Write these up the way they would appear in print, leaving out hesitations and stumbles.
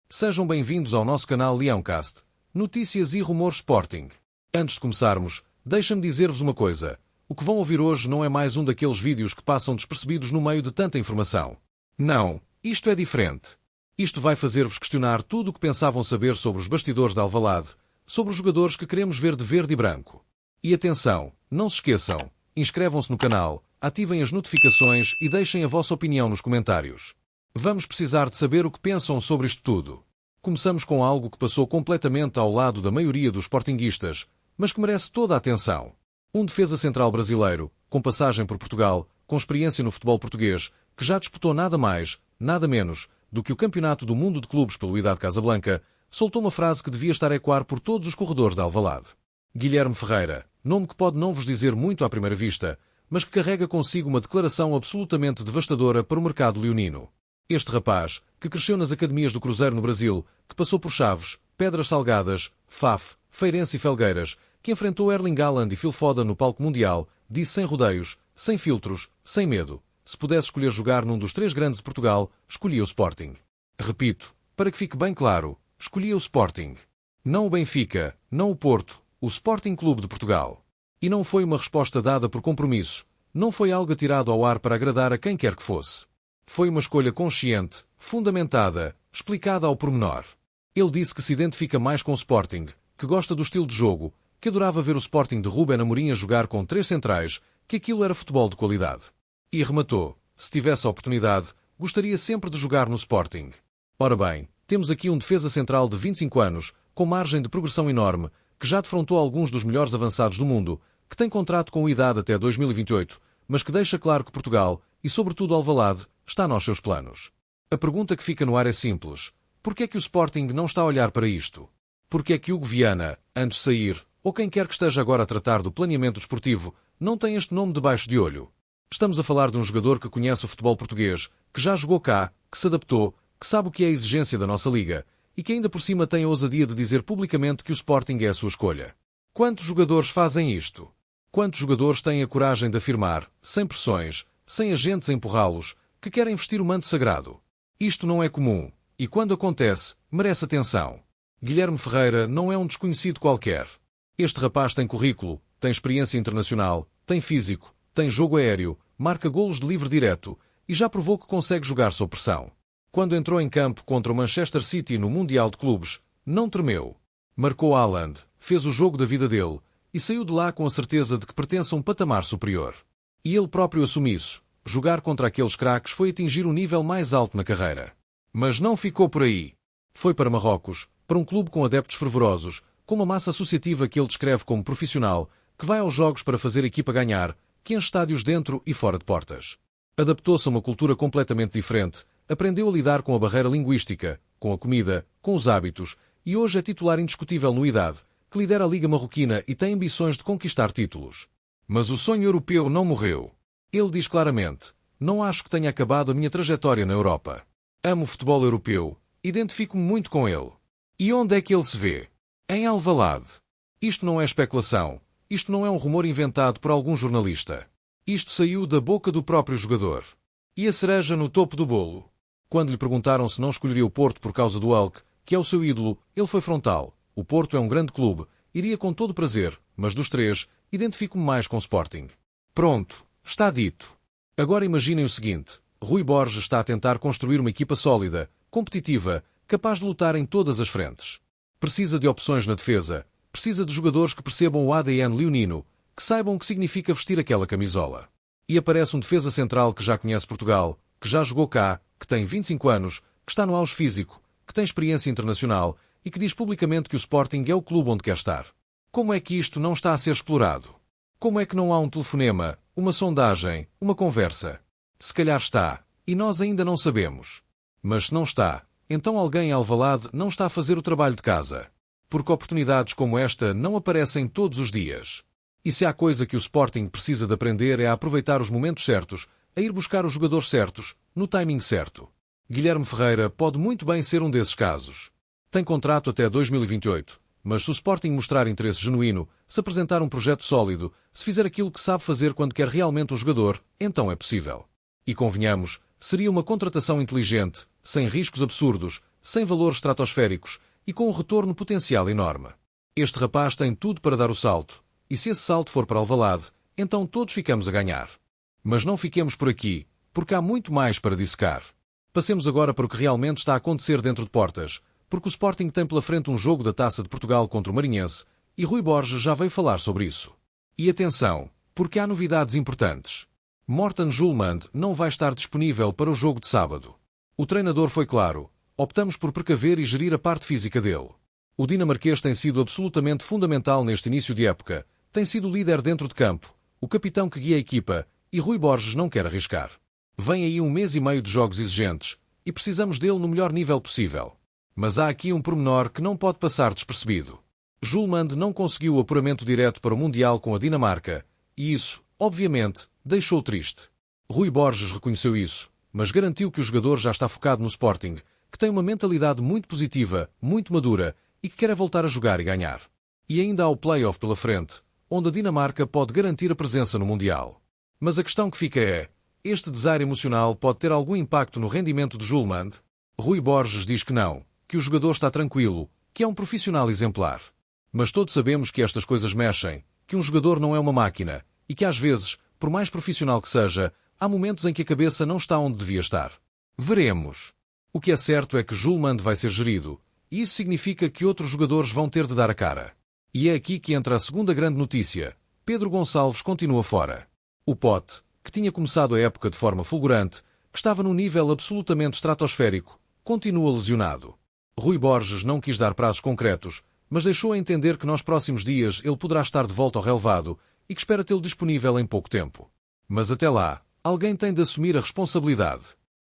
Sejam bem-vindos ao nosso canal Leãocast, notícias e rumores Sporting. Antes de começarmos, deixa-me dizer-vos uma coisa. O que vão ouvir hoje não é mais um daqueles vídeos que passam despercebidos no meio de tanta informação. Não, isto é diferente. Isto vai fazer-vos questionar tudo o que pensavam saber sobre os bastidores de Alvalade, sobre os jogadores que queremos ver de verde e branco. E atenção, não se esqueçam, inscrevam-se no canal, ativem as notificações e deixem a vossa opinião nos comentários. Vamos precisar de saber o que pensam sobre isto tudo. Começamos com algo que passou completamente ao lado da maioria dos sportinguistas, mas que merece toda a atenção. Um defesa central brasileiro, com passagem por Portugal, com experiência no futebol português, que já disputou nada mais, nada menos, do que o Campeonato do Mundo de Clubes pelo Wydad Casablanca, soltou uma frase que devia estar a ecoar por todos os corredores de Alvalade. Guilherme Ferreira, nome que pode não vos dizer muito à primeira vista, mas que carrega consigo uma declaração absolutamente devastadora para o mercado leonino. Este rapaz, que cresceu nas academias do Cruzeiro no Brasil, que passou por Chaves, Pedras Salgadas, Faf, Feirense e Felgueiras, que enfrentou Erling Haaland e Phil Foden no palco mundial, disse sem rodeios, sem filtros, sem medo. Se pudesse escolher jogar num dos três grandes de Portugal, escolhia o Sporting. Repito, para que fique bem claro, escolhia o Sporting. Não o Benfica, não o Porto, o Sporting Clube de Portugal. E não foi uma resposta dada por compromisso, não foi algo atirado ao ar para agradar a quem quer que fosse. Foi uma escolha consciente, fundamentada, explicada ao pormenor. Ele disse que se identifica mais com o Sporting, que gosta do estilo de jogo, que adorava ver o Sporting de Ruben Amorim a jogar com três centrais, que aquilo era futebol de qualidade. E rematou, se tivesse a oportunidade, gostaria sempre de jogar no Sporting. Ora bem, temos aqui um defesa central de 25 anos, com margem de progressão enorme, que já defrontou alguns dos melhores avançados do mundo, que tem contrato com o Wydad até 2028, mas que deixa claro que Portugal, e sobretudo Alvalade, está nos seus planos. A pergunta que fica no ar é simples. Por que é que o Sporting não está a olhar para isto? Por que é que Hugo Viana, antes de sair, ou quem quer que esteja agora a tratar do planeamento desportivo, não tem este nome debaixo de olho? Estamos a falar de um jogador que conhece o futebol português, que já jogou cá, que se adaptou, que sabe o que é a exigência da nossa liga, e que ainda por cima tem a ousadia de dizer publicamente que o Sporting é a sua escolha. Quantos jogadores fazem isto? Quantos jogadores têm a coragem de afirmar, sem pressões, sem agentes a empurrá-los, que querem vestir o manto sagrado? Isto não é comum, e quando acontece, merece atenção. Guilherme Ferreira não é um desconhecido qualquer. Este rapaz tem currículo, tem experiência internacional, tem físico, tem jogo aéreo, marca golos de livre direto e já provou que consegue jogar sob pressão. Quando entrou em campo contra o Manchester City no Mundial de Clubes, não tremeu. Marcou Haaland, fez o jogo da vida dele e saiu de lá com a certeza de que pertence a um patamar superior. E ele próprio assume isso. Jogar contra aqueles craques foi atingir o nível mais alto na carreira. Mas não ficou por aí. Foi para Marrocos, para um clube com adeptos fervorosos, com uma massa associativa que ele descreve como profissional, que vai aos jogos para fazer a equipa ganhar, que enche estádios dentro e fora de portas. Adaptou-se a uma cultura completamente diferente, aprendeu a lidar com a barreira linguística, com a comida, com os hábitos, e hoje é titular indiscutível no Wydad, que lidera a Liga Marroquina e tem ambições de conquistar títulos. Mas o sonho europeu não morreu. Ele diz claramente, não acho que tenha acabado a minha trajetória na Europa. Amo o futebol europeu, identifico-me muito com ele. E onde é que ele se vê? Em Alvalade. Isto não é especulação, isto não é um rumor inventado por algum jornalista. Isto saiu da boca do próprio jogador. E a cereja no topo do bolo? Quando lhe perguntaram se não escolheria o Porto por causa do Hulk, que é o seu ídolo, ele foi frontal. O Porto é um grande clube, iria com todo prazer, mas dos três, identifico-me mais com o Sporting. Pronto. Está dito. Agora imaginem o seguinte. Rui Borges está a tentar construir uma equipa sólida, competitiva, capaz de lutar em todas as frentes. Precisa de opções na defesa. Precisa de jogadores que percebam o ADN leonino, que saibam o que significa vestir aquela camisola. E aparece um defesa central que já conhece Portugal, que já jogou cá, que tem 25 anos, que está no auge físico, que tem experiência internacional e que diz publicamente que o Sporting é o clube onde quer estar. Como é que isto não está a ser explorado? Como é que não há um telefonema, uma sondagem, uma conversa? Se calhar está, e nós ainda não sabemos. Mas se não está, então alguém em Alvalade não está a fazer o trabalho de casa. Porque oportunidades como esta não aparecem todos os dias. E se há coisa que o Sporting precisa de aprender é a aproveitar os momentos certos, a ir buscar os jogadores certos, no timing certo. Guilherme Ferreira pode muito bem ser um desses casos. Tem contrato até 2028. Mas se o Sporting mostrar interesse genuíno, se apresentar um projeto sólido, se fizer aquilo que sabe fazer quando quer realmente um jogador, então é possível. E convenhamos, seria uma contratação inteligente, sem riscos absurdos, sem valores estratosféricos e com um retorno potencial enorme. Este rapaz tem tudo para dar o salto, e se esse salto for para Alvalade, então todos ficamos a ganhar. Mas não fiquemos por aqui, porque há muito mais para dissecar. Passemos agora para o que realmente está a acontecer dentro de portas, porque o Sporting tem pela frente um jogo da Taça de Portugal contra o Marinhense, e Rui Borges já veio falar sobre isso. E atenção, porque há novidades importantes. Morten Julmand não vai estar disponível para o jogo de sábado. O treinador foi claro, optamos por precaver e gerir a parte física dele. O dinamarquês tem sido absolutamente fundamental neste início de época, tem sido o líder dentro de campo, o capitão que guia a equipa, e Rui Borges não quer arriscar. Vem aí 1 mês e meio de jogos exigentes, e precisamos dele no melhor nível possível. Mas há aqui um pormenor que não pode passar despercebido. Julmand não conseguiu o apuramento direto para o Mundial com a Dinamarca, e isso, obviamente, deixou triste. Rui Borges reconheceu isso, mas garantiu que o jogador já está focado no Sporting, que tem uma mentalidade muito positiva, muito madura, e que quer voltar a jogar e ganhar. E ainda há o play-off pela frente, onde a Dinamarca pode garantir a presença no Mundial. Mas a questão que fica é, este desaire emocional pode ter algum impacto no rendimento de Julmand? Rui Borges diz que não, que o jogador está tranquilo, que é um profissional exemplar. Mas todos sabemos que estas coisas mexem, que um jogador não é uma máquina, e que às vezes, por mais profissional que seja, há momentos em que a cabeça não está onde devia estar. Veremos. O que é certo é que Julmand vai ser gerido, e isso significa que outros jogadores vão ter de dar a cara. E é aqui que entra a segunda grande notícia. Pedro Gonçalves continua fora. O Pote, que tinha começado a época de forma fulgurante, que estava num nível absolutamente estratosférico, continua lesionado. Rui Borges não quis dar prazos concretos, mas deixou a entender que nos próximos dias ele poderá estar de volta ao relvado e que espera tê-lo disponível em pouco tempo. Mas até lá, alguém tem de assumir a responsabilidade.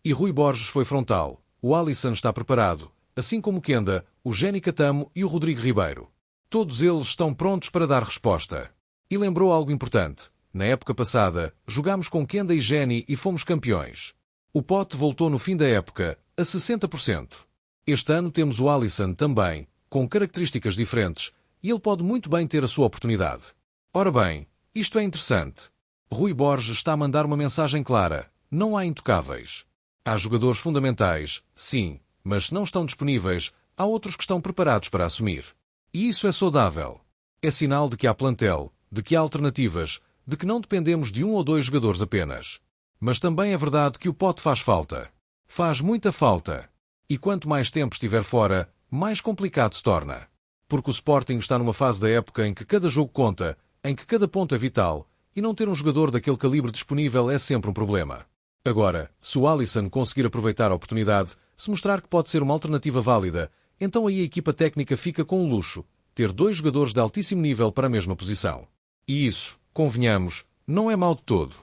E Rui Borges foi frontal. O Alisson está preparado, assim como o Kenda, o Jenny Catamo e o Rodrigo Ribeiro. Todos eles estão prontos para dar resposta. E lembrou algo importante. Na época passada, jogámos com Kenda e Jenny e fomos campeões. O Pote voltou no fim da época, a 60%. Este ano temos o Alisson também, com características diferentes, e ele pode muito bem ter a sua oportunidade. Ora bem, isto é interessante. Rui Borges está a mandar uma mensagem clara. Não há intocáveis. Há jogadores fundamentais, sim, mas se não estão disponíveis, há outros que estão preparados para assumir. E isso é saudável. É sinal de que há plantel, de que há alternativas, de que não dependemos de 1 ou 2 jogadores apenas. Mas também é verdade que o Pote faz falta. Faz muita falta. E quanto mais tempo estiver fora, mais complicado se torna. Porque o Sporting está numa fase da época em que cada jogo conta, em que cada ponto é vital, e não ter um jogador daquele calibre disponível é sempre um problema. Agora, se o Alisson conseguir aproveitar a oportunidade, se mostrar que pode ser uma alternativa válida, então aí a equipa técnica fica com o luxo, ter 2 jogadores de altíssimo nível para a mesma posição. E isso, convenhamos, não é mau de todo.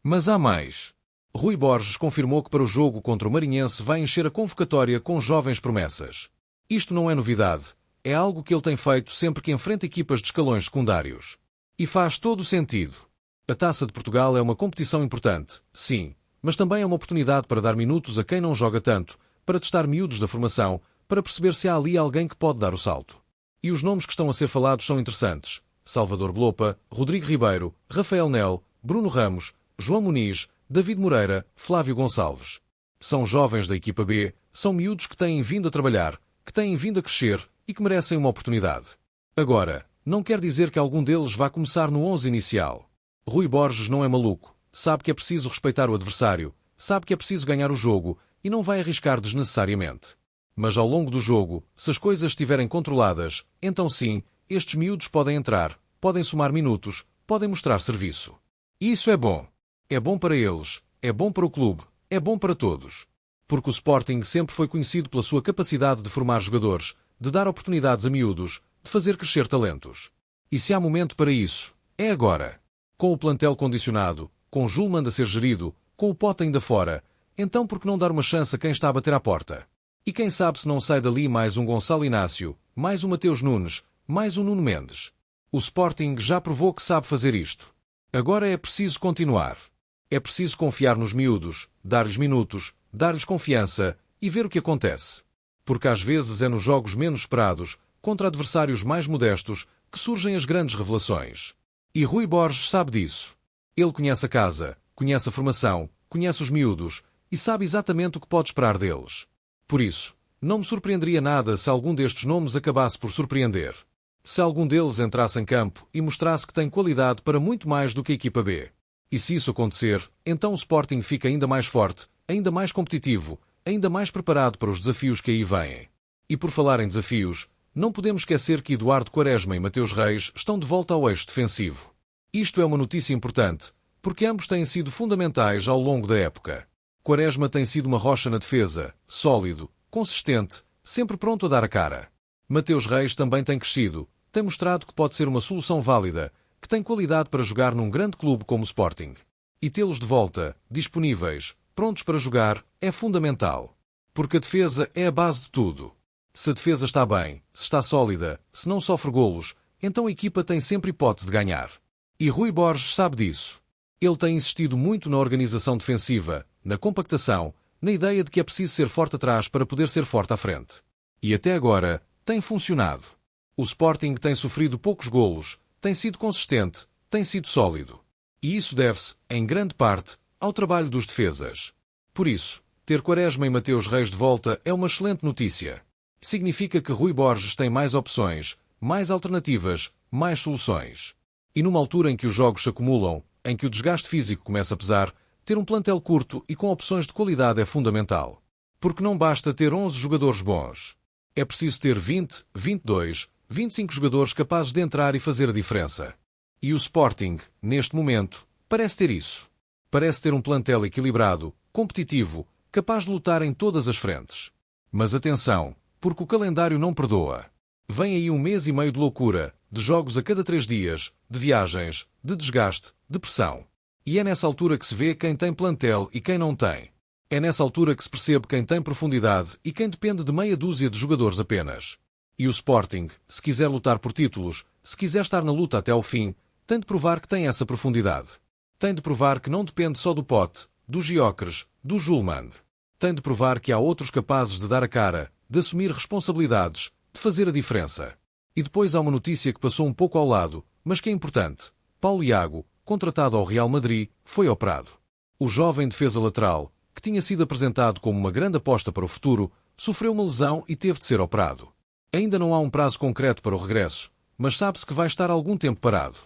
Mas há mais. Rui Borges confirmou que para o jogo contra o Marinhense vai encher a convocatória com jovens promessas. Isto não é novidade, é algo que ele tem feito sempre que enfrenta equipas de escalões secundários. E faz todo o sentido. A Taça de Portugal é uma competição importante, sim, mas também é uma oportunidade para dar minutos a quem não joga tanto, para testar miúdos da formação, para perceber se há ali alguém que pode dar o salto. E os nomes que estão a ser falados são interessantes. Salvador Blopa, Rodrigo Ribeiro, Rafael Nel, Bruno Ramos, João Muniz, David Moreira, Flávio Gonçalves. São jovens da equipa B, são miúdos que têm vindo a trabalhar, que têm vindo a crescer e que merecem uma oportunidade. Agora, não quer dizer que algum deles vá começar no 11 inicial. Rui Borges não é maluco, sabe que é preciso respeitar o adversário, sabe que é preciso ganhar o jogo e não vai arriscar desnecessariamente. Mas ao longo do jogo, se as coisas estiverem controladas, então sim, estes miúdos podem entrar, podem somar minutos, podem mostrar serviço. E isso é bom. É bom para eles, é bom para o clube, é bom para todos. Porque o Sporting sempre foi conhecido pela sua capacidade de formar jogadores, de dar oportunidades a miúdos, de fazer crescer talentos. E se há momento para isso, é agora. Com o plantel condicionado, com Julmand a ser gerido, com o Pote ainda fora, então por que não dar uma chance a quem está a bater à porta? E quem sabe se não sai dali mais um Gonçalo Inácio, mais um Mateus Nunes, mais um Nuno Mendes. O Sporting já provou que sabe fazer isto. Agora é preciso continuar. É preciso confiar nos miúdos, dar-lhes minutos, dar-lhes confiança e ver o que acontece. Porque às vezes é nos jogos menos esperados, contra adversários mais modestos, que surgem as grandes revelações. E Rui Borges sabe disso. Ele conhece a casa, conhece a formação, conhece os miúdos e sabe exatamente o que pode esperar deles. Por isso, Não me surpreenderia nada se algum destes nomes acabasse por surpreender. Se algum deles entrasse em campo e mostrasse que tem qualidade para muito mais do que a equipa B. E se isso acontecer, então o Sporting fica ainda mais forte, ainda mais competitivo, ainda mais preparado para os desafios que aí vêm. E por falar em desafios, não podemos esquecer que Eduardo Quaresma e Mateus Reis estão de volta ao eixo defensivo. Isto é uma notícia importante, porque ambos têm sido fundamentais ao longo da época. Quaresma tem sido uma rocha na defesa, sólido, consistente, sempre pronto a dar a cara. Mateus Reis também tem crescido, tem mostrado que pode ser uma solução válida, que tem qualidade para jogar num grande clube como o Sporting. E tê-los de volta, disponíveis, prontos para jogar, é fundamental. Porque a defesa é a base de tudo. Se a defesa está bem, se está sólida, se não sofre golos, então a equipa tem sempre hipótese de ganhar. E Rui Borges sabe disso. Ele tem insistido muito na organização defensiva, na compactação, na ideia de que é preciso ser forte atrás para poder ser forte à frente. E até agora, tem funcionado. O Sporting tem sofrido poucos golos, tem sido consistente, tem sido sólido. E isso deve-se, em grande parte, ao trabalho dos defesas. Por isso, ter Quaresma e Mateus Reis de volta é uma excelente notícia. Significa que Rui Borges tem mais opções, mais alternativas, mais soluções. E numa altura em que os jogos se acumulam, em que o desgaste físico começa a pesar, ter um plantel curto e com opções de qualidade é fundamental. Porque não basta ter 11 jogadores bons. É preciso ter 20, 22, 25 jogadores capazes de entrar e fazer a diferença. E o Sporting, neste momento, parece ter isso. Parece ter um plantel equilibrado, competitivo, capaz de lutar em todas as frentes. Mas atenção, porque o calendário não perdoa. Vem aí um mês e meio de loucura, de jogos a cada 3 dias, de viagens, de desgaste, de pressão. E é nessa altura que se vê quem tem plantel e quem não tem. É nessa altura que se percebe quem tem profundidade e quem depende de meia dúzia de jogadores apenas. E o Sporting, se quiser lutar por títulos, se quiser estar na luta até ao fim, tem de provar que tem essa profundidade. Tem de provar que não depende só do Pote, do Gyökeres, do Julmand. Tem de provar que há outros capazes de dar a cara, de assumir responsabilidades, de fazer a diferença. E depois há uma notícia que passou um pouco ao lado, mas que é importante. Paulo Iago, contratado ao Real Madrid, foi operado. O jovem defesa lateral, que tinha sido apresentado como uma grande aposta para o futuro, sofreu uma lesão e teve de ser operado. Ainda não há um prazo concreto para o regresso, mas sabe-se que vai estar algum tempo parado.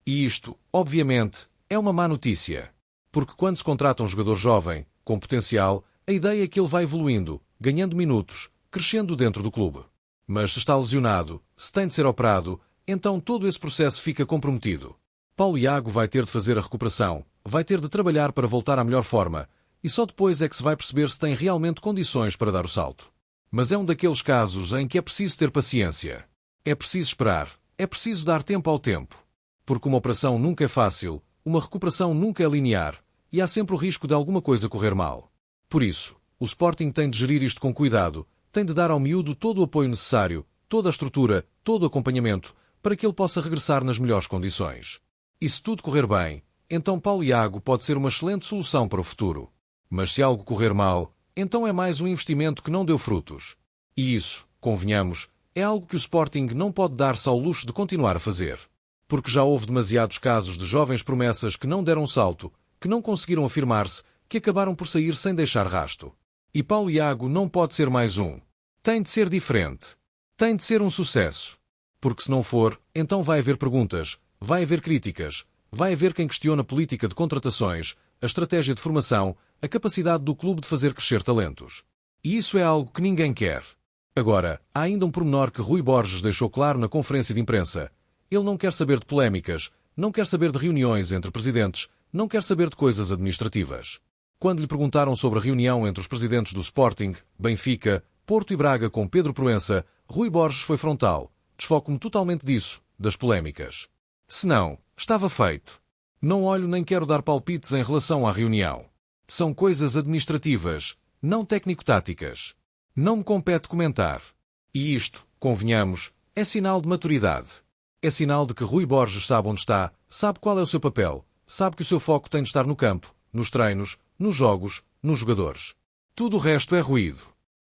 E isto, obviamente, é uma má notícia. Porque quando se contrata um jogador jovem, com potencial, a ideia é que ele vai evoluindo, ganhando minutos, crescendo dentro do clube. Mas se está lesionado, se tem de ser operado, então todo esse processo fica comprometido. Paulo Iago vai ter de fazer a recuperação, vai ter de trabalhar para voltar à melhor forma, e só depois é que se vai perceber se tem realmente condições para dar o salto. Mas é um daqueles casos em que é preciso ter paciência. É preciso esperar, é preciso dar tempo ao tempo. Porque uma operação nunca é fácil, uma recuperação nunca é linear, e há sempre o risco de alguma coisa correr mal. Por isso, o Sporting tem de gerir isto com cuidado, tem de dar ao miúdo todo o apoio necessário, toda a estrutura, todo o acompanhamento, para que ele possa regressar nas melhores condições. E se tudo correr bem, então Paulo Iago pode ser uma excelente solução para o futuro. Mas se algo correr mal, então é mais um investimento que não deu frutos. E isso, convenhamos, é algo que o Sporting não pode dar-se ao luxo de continuar a fazer. Porque já houve demasiados casos de jovens promessas que não deram salto, que não conseguiram afirmar-se, que acabaram por sair sem deixar rasto. E Paulo Iago não pode ser mais um. Tem de ser diferente. Tem de ser um sucesso. Porque se não for, então vai haver perguntas, vai haver críticas, vai haver quem questione a política de contratações, a estratégia de formação, a capacidade do clube de fazer crescer talentos. E isso é algo que ninguém quer. Agora, há ainda um pormenor que Rui Borges deixou claro na conferência de imprensa. Ele não quer saber de polémicas, não quer saber de reuniões entre presidentes, não quer saber de coisas administrativas. Quando lhe perguntaram sobre a reunião entre os presidentes do Sporting, Benfica, Porto e Braga com Pedro Proença, Rui Borges foi frontal. Desfoco-me totalmente disso, das polémicas. Se não, estava feito. Não olho nem quero dar palpites em relação à reunião. São coisas administrativas, não técnico-táticas. Não me compete comentar. E isto, convenhamos, é sinal de maturidade. É sinal de que Rui Borges sabe onde está, sabe qual é o seu papel, sabe que o seu foco tem de estar no campo, nos treinos, nos jogos, nos jogadores. Tudo o resto é ruído.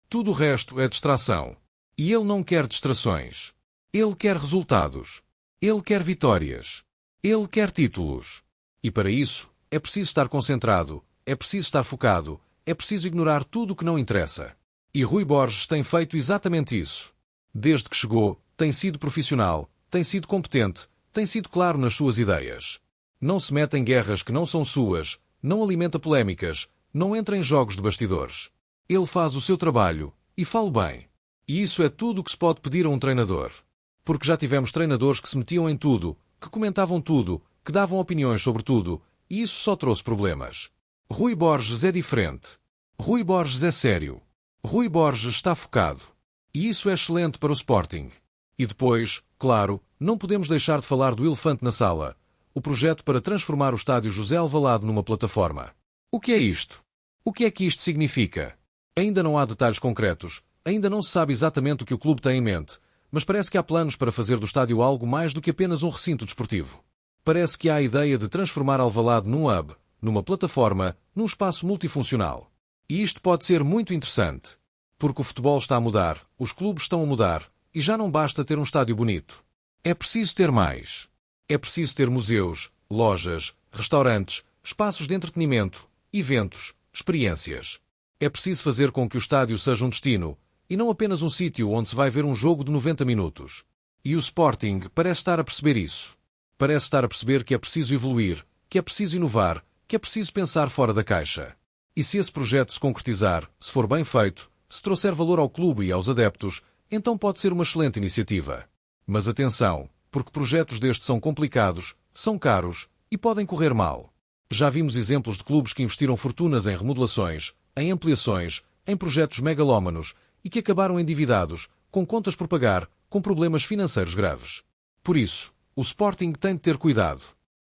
Tudo o resto é distração. E ele não quer distrações. Ele quer resultados. Ele quer vitórias. Ele quer títulos. E para isso, é preciso estar concentrado, é preciso estar focado, é preciso ignorar tudo o que não interessa. E Rui Borges tem feito exatamente isso. Desde que chegou, tem sido profissional, tem sido competente, tem sido claro nas suas ideias. Não se mete em guerras que não são suas, não alimenta polémicas, não entra em jogos de bastidores. Ele faz o seu trabalho, e fala bem. E isso é tudo o que se pode pedir a um treinador. Porque já tivemos treinadores que se metiam em tudo, que comentavam tudo, que davam opiniões sobre tudo, e isso só trouxe problemas. Rui Borges é diferente. Rui Borges é sério. Rui Borges está focado. E isso é excelente para o Sporting. E depois, claro, não podemos deixar de falar do elefante na sala, o projeto para transformar o estádio José Alvalade numa plataforma. O que é isto? O que é que isto significa? Ainda não há detalhes concretos, ainda não se sabe exatamente o que o clube tem em mente, mas parece que há planos para fazer do estádio algo mais do que apenas um recinto desportivo. Parece que há a ideia de transformar Alvalade num hub, numa plataforma, num espaço multifuncional. E isto pode ser muito interessante. Porque o futebol está a mudar, os clubes estão a mudar, e já não basta ter um estádio bonito. É preciso ter mais. É preciso ter museus, lojas, restaurantes, espaços de entretenimento, eventos, experiências. É preciso fazer com que o estádio seja um destino, e não apenas um sítio onde se vai ver um jogo de 90 minutos. E o Sporting parece estar a perceber isso. Parece estar a perceber que é preciso evoluir, que é preciso inovar, que é preciso pensar fora da caixa. E se esse projeto se concretizar, se for bem feito, se trouxer valor ao clube e aos adeptos, então pode ser uma excelente iniciativa. Mas atenção, porque projetos destes são complicados, são caros e podem correr mal. Já vimos exemplos de clubes que investiram fortunas em remodelações, em ampliações, em projetos megalómanos e que acabaram endividados, com contas por pagar, com problemas financeiros graves. Por isso, o Sporting tem de ter cuidado.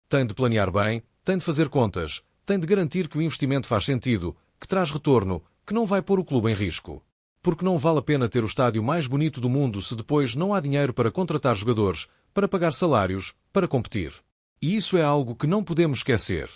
Tem de planear bem, tem de fazer contas, tem de garantir que o investimento faz sentido, que traz retorno, que não vai pôr o clube em risco. Porque não vale a pena ter o estádio mais bonito do mundo se depois não há dinheiro para contratar jogadores, para pagar salários, para competir. E isso é algo que não podemos esquecer.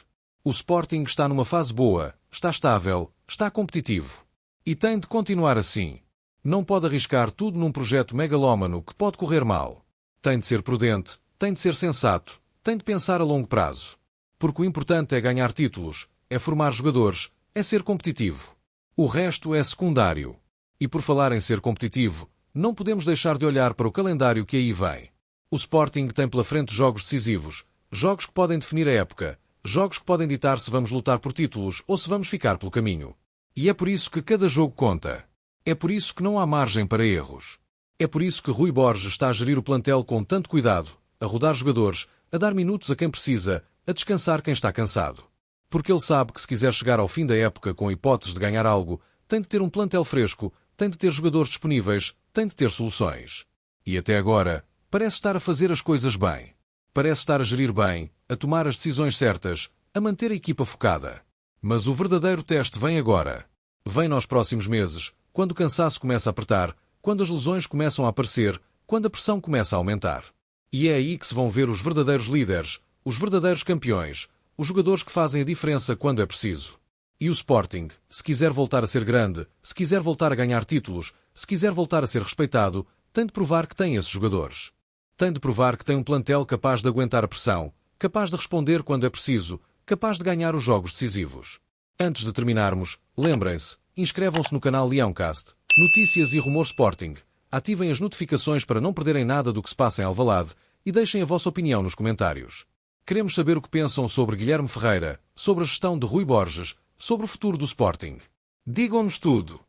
O Sporting está numa fase boa, está estável, está competitivo. E tem de continuar assim. Não pode arriscar tudo num projeto megalómano que pode correr mal. Tem de ser prudente, tem de ser sensato, tem de pensar a longo prazo. Porque o importante é ganhar títulos, é formar jogadores, é ser competitivo. O resto é secundário. E por falar em ser competitivo, não podemos deixar de olhar para o calendário que aí vem. O Sporting tem pela frente jogos decisivos, jogos que podem definir a época, jogos que podem ditar se vamos lutar por títulos ou se vamos ficar pelo caminho. E é por isso que cada jogo conta. É por isso que não há margem para erros. É por isso que Rui Borges está a gerir o plantel com tanto cuidado, a rodar jogadores, a dar minutos a quem precisa, a descansar quem está cansado. Porque ele sabe que se quiser chegar ao fim da época com hipóteses de ganhar algo, tem de ter um plantel fresco, tem de ter jogadores disponíveis, tem de ter soluções. E até agora, parece estar a fazer as coisas bem. Parece estar a gerir bem, a tomar as decisões certas, a manter a equipa focada. Mas o verdadeiro teste vem agora. Vem nos próximos meses, quando o cansaço começa a apertar, quando as lesões começam a aparecer, quando a pressão começa a aumentar. E é aí que se vão ver os verdadeiros líderes, os verdadeiros campeões, os jogadores que fazem a diferença quando é preciso. E o Sporting, se quiser voltar a ser grande, se quiser voltar a ganhar títulos, se quiser voltar a ser respeitado, tem de provar que tem esses jogadores. Tem de provar que tem um plantel capaz de aguentar a pressão, capaz de responder quando é preciso, capaz de ganhar os jogos decisivos. Antes de terminarmos, lembrem-se, inscrevam-se no canal Leãocast, Notícias e Rumor Sporting, ativem as notificações para não perderem nada do que se passa em Alvalade e deixem a vossa opinião nos comentários. Queremos saber o que pensam sobre Guilherme Ferreira, sobre a gestão de Rui Borges, sobre o futuro do Sporting. Digam-nos tudo!